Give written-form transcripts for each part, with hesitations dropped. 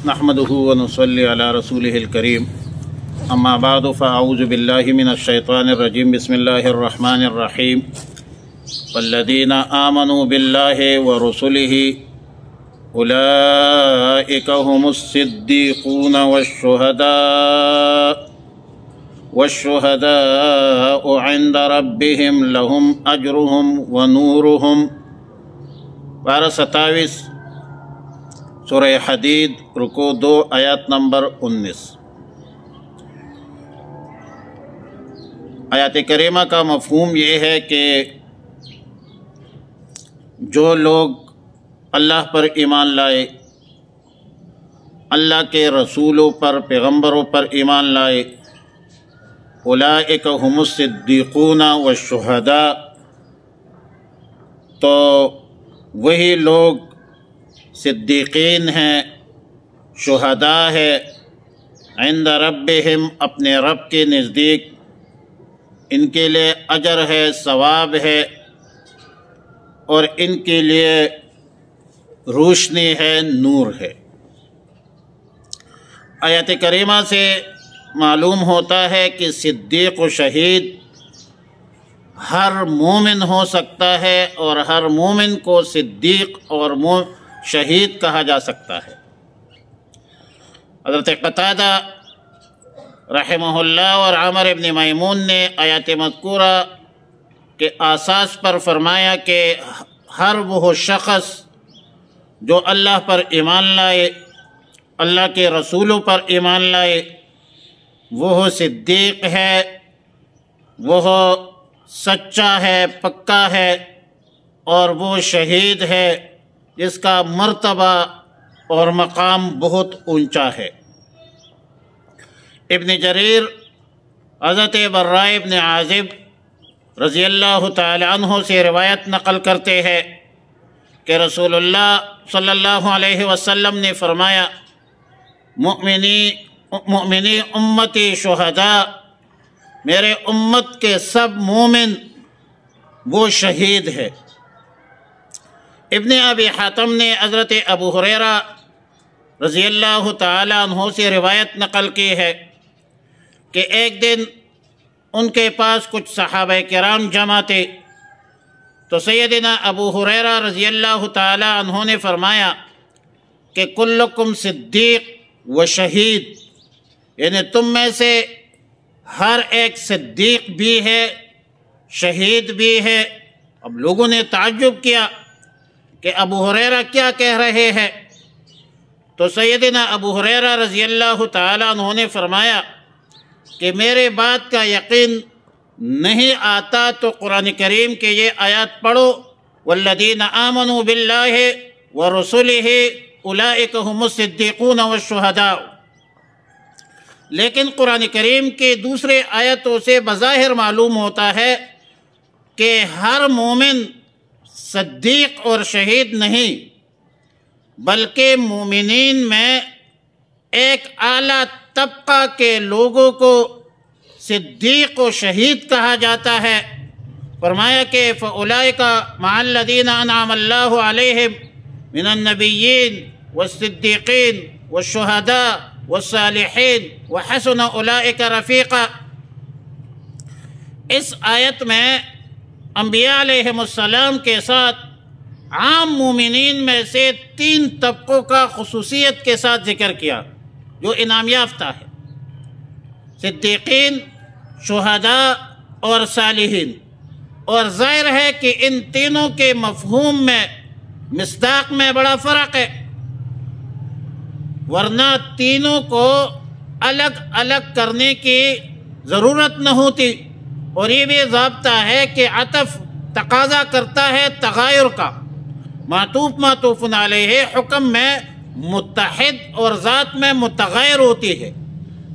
نحمده ونصلي على رسوله الكريم اما بعد فاعوذ بالله من الشيطان الرجيم بسم الله الرحمن الرحيم والذين آمنوا بالله ورسله أولئك هم الصديقون والشهداء عند ربهم لهم أجرهم ونورهم پارہ 27 سورہ حدید رکوع 2 آیات نمبر 19۔ آیات کریمہ کا مفہوم یہ ہے کہ جو لوگ اللہ پر ایمان لائے، اللہ کے رسولوں پر، پیغمبروں پر ایمان لائے، اولئک هم الصدیقون والشہداء، تو وہی لوگ صدیقین ہیں، شہداء ہے، عند ربہم، اپنے رب کے نزدیک ان کے لیے اجر ہے، ثواب ہے، اور ان کے لیے روشنی ہے، نور ہے۔ آیت کریمہ سے معلوم ہوتا ہے کہ صدیق و شہید ہر مومن ہو سکتا ہے، اور ہر مومن کو صدیق اور شہید کہا جا سکتا ہے۔ حضرت قتادہ رحمہ اللہ اور عامر ابن میمون نے آیات مذکورہ کے اساس پر فرمایا کہ ہر وہ شخص جو اللہ پر ایمان لائے، اللہ کے رسولوں پر ایمان لائے، وہ صدیق ہے، وہ سچا ہے، پکا ہے، اور وہ شہید ہے جس کا مرتبہ اور مقام بہت اونچا ہے۔ ابن جریر حضرت براء ابن عازب رضی اللہ تعالی عنہ سے روایت نقل کرتے ہیں کہ رسول اللہ صلی اللہ علیہ وسلم نے فرمایا، مؤمنی امتی شہداء، میرے امت کے سب مومن وہ شہید ہے۔ ابن ابی حاتم نے حضرت ابو ہریرہ رضی اللہ تعالی عنہ سے روایت نقل کی ہے کہ ایک دن ان کے پاس کچھ صحابہ کرام جمع تھے، تو سیدنا ابو ہریرہ رضی اللہ تعالی عنہ نے فرمایا کہ کلکم صدیق و شہید، یعنی تم میں سے ہر ایک صدیق بھی ہے، شہید بھی ہے۔ اب لوگوں نے تعجب کیا کہ ابو ہریرہ کیا کہہ رہے ہیں، تو سیدنا ابو ہریرہ رضی اللہ تعالی عنہ نے فرمایا کہ میرے بات کا یقین نہیں آتا تو قرآن کریم کے یہ آیات پڑھو، والذین آمنوا باللہ ورسلہ اولئک هم الصدیقون والشہداء۔ لیکن قرآن کریم کے دوسرے آیتوں سے بظاہر معلوم ہوتا ہے کہ ہر مومن صدیق اور شہید نہیں، بلکہ مومنین میں ایک اعلیٰ طبقہ کے لوگوں کو صدیق و شہید کہا جاتا ہے۔ فرمایا کہ فَأُولَئِكَ مَعَ الَّذِينَ أَنْعَمَ اللَّهُ عَلَيْهِمْ مِنَ النَّبِيِّينَ وَالصِّدِّيقِينَ وَالشُّهَدَاءِ وَالصَّالِحِينَ وَحَسُنَ أُولَئِكَ رَفِيقًا۔ اس آیت میں انبیاء علیہ السلام کے ساتھ عام مومنین میں سے 3 طبقوں کا خصوصیت کے ساتھ ذکر کیا جو انعام یافتہ ہے: صدیقین، شہداء اور صالحین۔ اور ظاہر ہے کہ ان تینوں کے مفہوم میں، مصداق میں بڑا فرق ہے، ورنہ تینوں کو الگ الگ کرنے کی ضرورت نہ ہوتی۔ اور یہ بھی ضابطہ ہے کہ عطف تقاضا کرتا ہے تغایر کا، معطوف علیہ حکم میں متحد اور ذات میں متغیر ہوتی ہے۔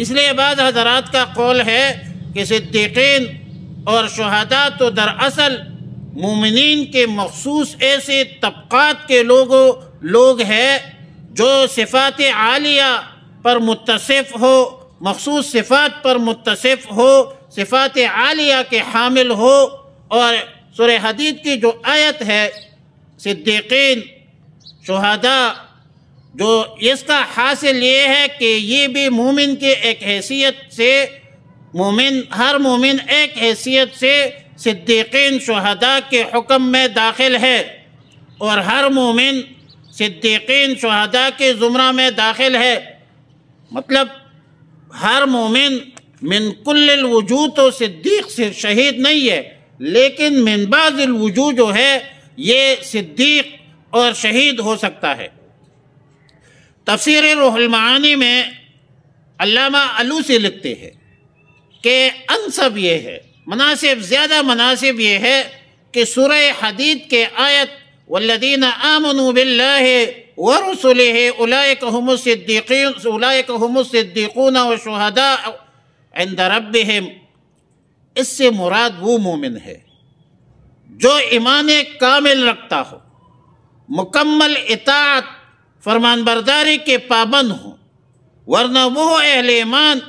اس لیے بعض حضرات کا قول ہے کہ صدیقین اور شہداء تو دراصل مومنین کے مخصوص ایسے طبقات کے لوگ ہیں جو صفات عالیہ پر متصف ہو، مخصوص صفات پر متصف ہو، صفات عالیہ کے حامل ہو۔ اور سورہ حدید کی جو آیت ہے، صدیقین، شہداء جو اس کا حاصل یہ ہے کہ یہ بھی مومن کی ایک حیثیت سے ہر مومن ایک حیثیت سے صدیقین شہداء کے حکم میں داخل ہے، اور ہر مومن صدیقین شہداء کے زمرہ میں داخل ہے۔ مطلب ہر مومن من کل الوجوہ تو صدیق سے شہید نہیں ہے، لیکن من بعض الوجوہ جو ہے یہ صدیق اور شہید ہو سکتا ہے۔ تفسیر روح المعانی میں علامہ علوسی لکھتے ہیں کہ انسب یہ ہے، زیادہ مناسب یہ ہے کہ سورہ حدید کے آیت والذین آمنوا باللہ ورسلہ اولئک هم الصدیقون والشہداء عند ربہم، اس سے مراد وہ مومن ہے جو ایمان کامل رکھتا ہو، مکمل اطاعت فرمان برداری کے پابند ہوں، ورنہ وہ اہل ایمان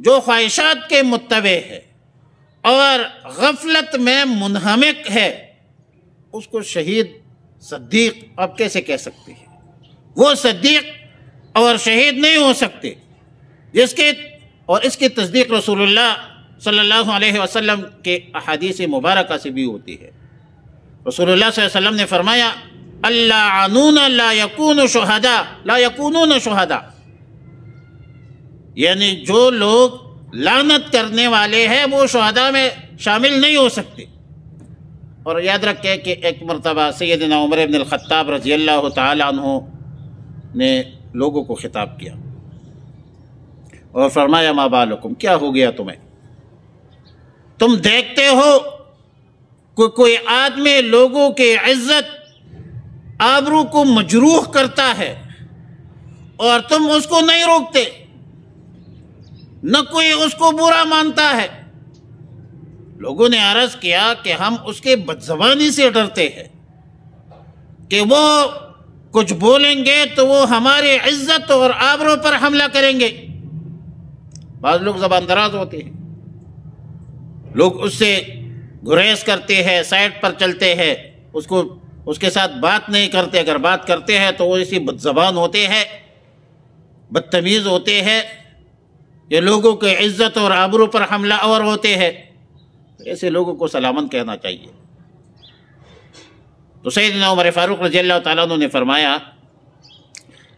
جو خواہشات کے متبع ہے اور غفلت میں منہمک ہے، اس کو شہید صدیق آپ کیسے کہہ سکتے ہیں؟ وہ صدیق اور شہید نہیں ہو سکتے، اور اس کی تصدیق رسول اللہ صلی اللہ علیہ وسلم کے احادیث مبارکہ سے بھی ہوتی ہے۔ رسول اللہ صلی اللہ علیہ وسلم نے فرمایا اللعنون لا یکونون شہداء، یعنی جو لوگ لعنت کرنے والے ہیں وہ شہداء میں شامل نہیں ہو سکتے۔ اور یاد رکھیں کہ ایک مرتبہ سیدنا عمر بن الخطاب رضی اللہ تعالی عنہ نے لوگوں کو خطاب کیا اور فرمایا ما بالکم، کیا ہو گیا تمہیں؟ تم دیکھتے ہو کہ کوئی آدمی لوگوں کی عزت آبرو کو مجروح کرتا ہے اور تم اس کو نہیں روکتے، نہ کوئی اس کو برا مانتا ہے۔ لوگوں نے عرض کیا کہ ہم اس کے بدزبانی سے ڈرتے ہیں کہ وہ کچھ بولیں گے تو وہ ہماری عزت اور آبرو پر حملہ کریں گے۔ بعض لوگ زبان دراز ہوتے ہیں، لوگ اس سے گریز کرتے ہیں، سائڈ پر چلتے ہیں، اس کے ساتھ بات نہیں کرتے، اگر بات کرتے ہیں تو وہ اسی بدزبان ہوتے ہیں، بدتمیز ہوتے ہیں، یہ لوگوں کے عزت اور آبرو پر حملہ آور ہوتے ہیں۔ ایسے لوگوں کو سلامت کہنا چاہیے۔ تو سیدنا عمر فاروق رضی اللہ تعالیٰ عنہ نے فرمایا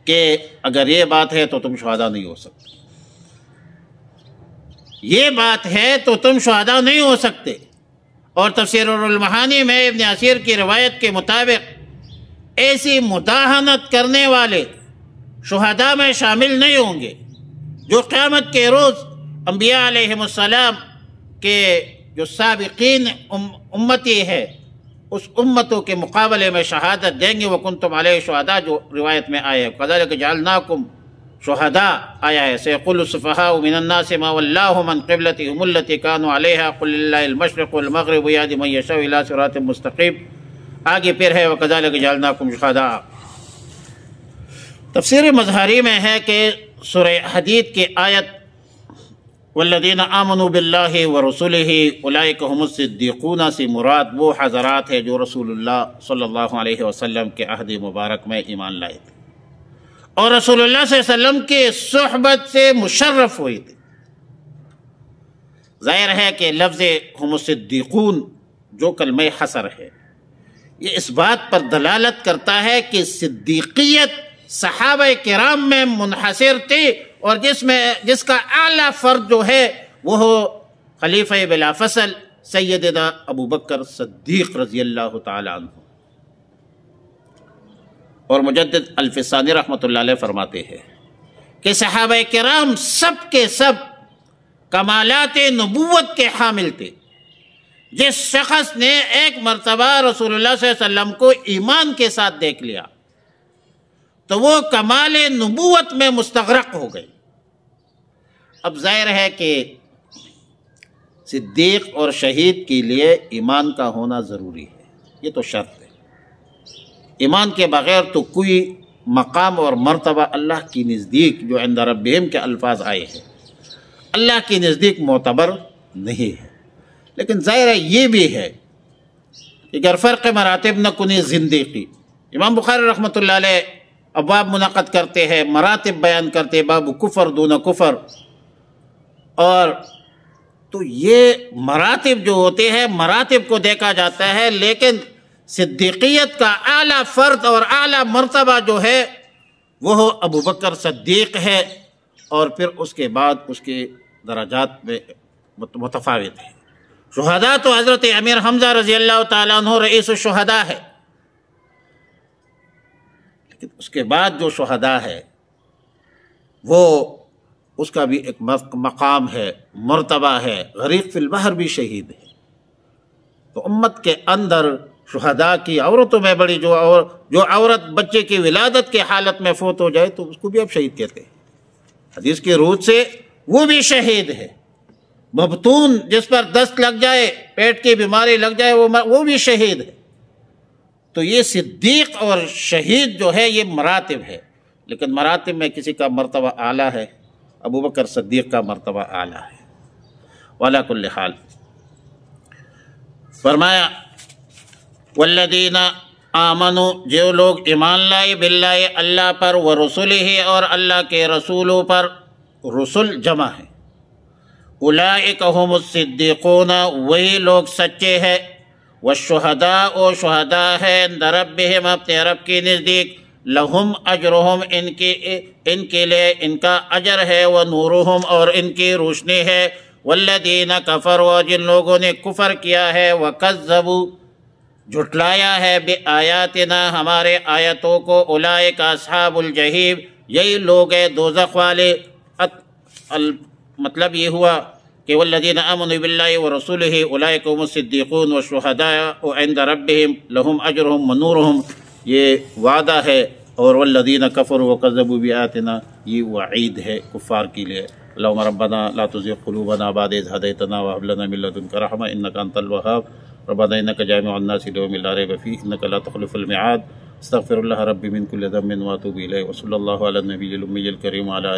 کہ اگر یہ بات ہے تو تم شہداء نہیں ہو سکتے، یہ بات ہے تو تم شہداء نہیں ہو سکتے۔ اور تفسیر المعانی میں ابن اسیر کی روایت کے مطابق ایسی مداہنت کرنے والے شہداء میں شامل نہیں ہوں گے جو قیامت کے روز انبیاء علیہم السلام کے جو سابقین امتی ہے اس امتوں کے مقابلے میں شہادت دیں گے۔ وَكُنْتُمْ عَلَيْهِ شُهَدَاءَ جو روایت میں آیا ہے، كَذَلِكَ جَعَلْنَاكُمْ شُهَدَاءَ آیا ہے، سَيَقُولُ السُّفَهَاءُ مِنَ النَّاسِ مَا وَلَّاهُمْ عَنْ قِبْلَتِهِمُ الَّتِي كَانُوا عَلَيْهَا قُلْ لِلَّهِ الْمَشْرِقُ وَالْمَغْرِبُ يَهْدِي مَن يَشَاءُ إِلَىٰ صِرَاطٍ مُّسْتَقِيمٍ۔ آگے پھر ہے وَكَذَلِكَ جَعَلْنَاكُمْ شُهَدَاءَ۔ تفسیر مظہری میں ہے کہ سورہ حدید کی آیت والذین آمنوا باللہ ورسلہ اولئک هم الصدیقون سے مراد وہ حضرات ہیں جو رسول اللہ صلی اللہ علیہ وسلم کے عہد مبارک میں ایمان لائے تھے اور رسول اللہ صلی اللہ علیہ وسلم کی صحبت سے مشرف ہوئے تھے۔ ظاہر ہے کہ لفظ هم الصدیقون جو کلمہ حصر ہے یہ اس بات پر دلالت کرتا ہے کہ صدیقیت صحابہ کرام میں منحصر تھی، اور جس کا اعلیٰ فرد جو ہے وہ خلیفہ بلا فصل سیدنا ابو بکر صدیق رضی اللہ تعالی عنہ۔ اور مجدد الفسانی رحمۃ اللہ علیہ فرماتے ہیں کہ صحابہ کرام سب کے سب کمالات نبوت کے حامل تھے۔ جس شخص نے ایک مرتبہ رسول اللہ صلی اللہ علیہ وسلم کو ایمان کے ساتھ دیکھ لیا تو وہ کمال نبوت میں مستغرق ہو گئی۔ اب ظاہر ہے کہ صدیق اور شہید کے لیے ایمان کا ہونا ضروری ہے، یہ تو شرط ہے۔ ایمان کے بغیر تو کوئی مقام اور مرتبہ اللہ کی نزدیک جو عند ربہم کے الفاظ آئے ہیں اللہ کی نزدیک معتبر نہیں ہے۔ لیکن ظاہر ہے یہ بھی ہے کہ اگر فرق مراتب نہ کنی زندگی، امام بخاری رحمۃ اللہ علیہ ابواب منعقد کرتے ہیں، مراتب بیان کرتے ہیں، باب کفر دون کفر. اور تو یہ مراتب جو ہوتے ہیں مراتب کو دیکھا جاتا ہے، لیکن صدیقیت کا اعلیٰ فرد اور اعلیٰ مرتبہ جو ہے وہ ابو بکر صدیق ہے، اور پھر اس کے بعد اس کے درجات میں متفاوت ہیں. شہداء تو حضرت امیر حمزہ رضی اللہ تعالیٰ عنہ رئیس الشہداء ہے، لیکن اس کے بعد جو شہداء ہے وہ اس کا بھی ایک مقام ہے، مرتبہ ہے. غریق فی البحر بھی شہید ہے. تو امت کے اندر شہداء کی عورتوں میں بڑی جو عورت بچے کی ولادت کی حالت میں فوت ہو جائے تو اس کو بھی اب شہید کہتے ہیں. حدیث کی روح سے وہ بھی شہید ہے. مبتون جس پر دست لگ جائے، پیٹ کی بیماری لگ جائے، وہ بھی شہید ہے. تو یہ صدیق اور شہید جو ہے یہ مراتب ہے، لیکن مراتب میں کسی کا مرتبہ اعلیٰ ہے، ابو بکر صدیق کا مرتبہ اعلیٰ ہے. وعلی کل حال فرمایا والذین آمنوا، جو لوگ ایمان لائے، باللہ اللہ پر، ورسلہ اور اللہ کے رسولوں پر، رسل جمع ہے، اولئک هم الصدیقون وہی لوگ سچے ہیں، والشہداء اور شہداء ہے، عند ربہم اپنے رب کی نزدیک، لہم اجرہم ان کے لیے ان کا اجر ہے، ونورہم اور ان کی روشنی ہے، والذین کفروا جن لوگوں نے کفر کیا ہے، وکذبوا جھٹلایا ہے، بآیاتنا ہمارے آیتوں کو، اولئک اصحاب الجحیم یہی لوگ ہیں دوزخ والے. مطلب یہ ہوا کہ والذین آمنوا باللہ ورسولہ اولئک هم الصدیقون والشہداء عند ربہم لہم اجرہم ونورہم یہ وعدہ ہے، اور والذین کفروا وکذبوا بآیاتنا یہ وعید ہے کفار کے لیے. اللہم ربنا لا تزغ قلوبنا بعد اذ ہدیتنا وہب لنا من لدنک رحمۃ انک انت الوہاب. ربنا انک جامع الناس لیوم لا ریب فیہ انک لا تخلف الميعاد. استغفر اللہ ربی من کل ذنب واتوب الیہ. وصلی اللہ علی النبی الامی الکریم وعلی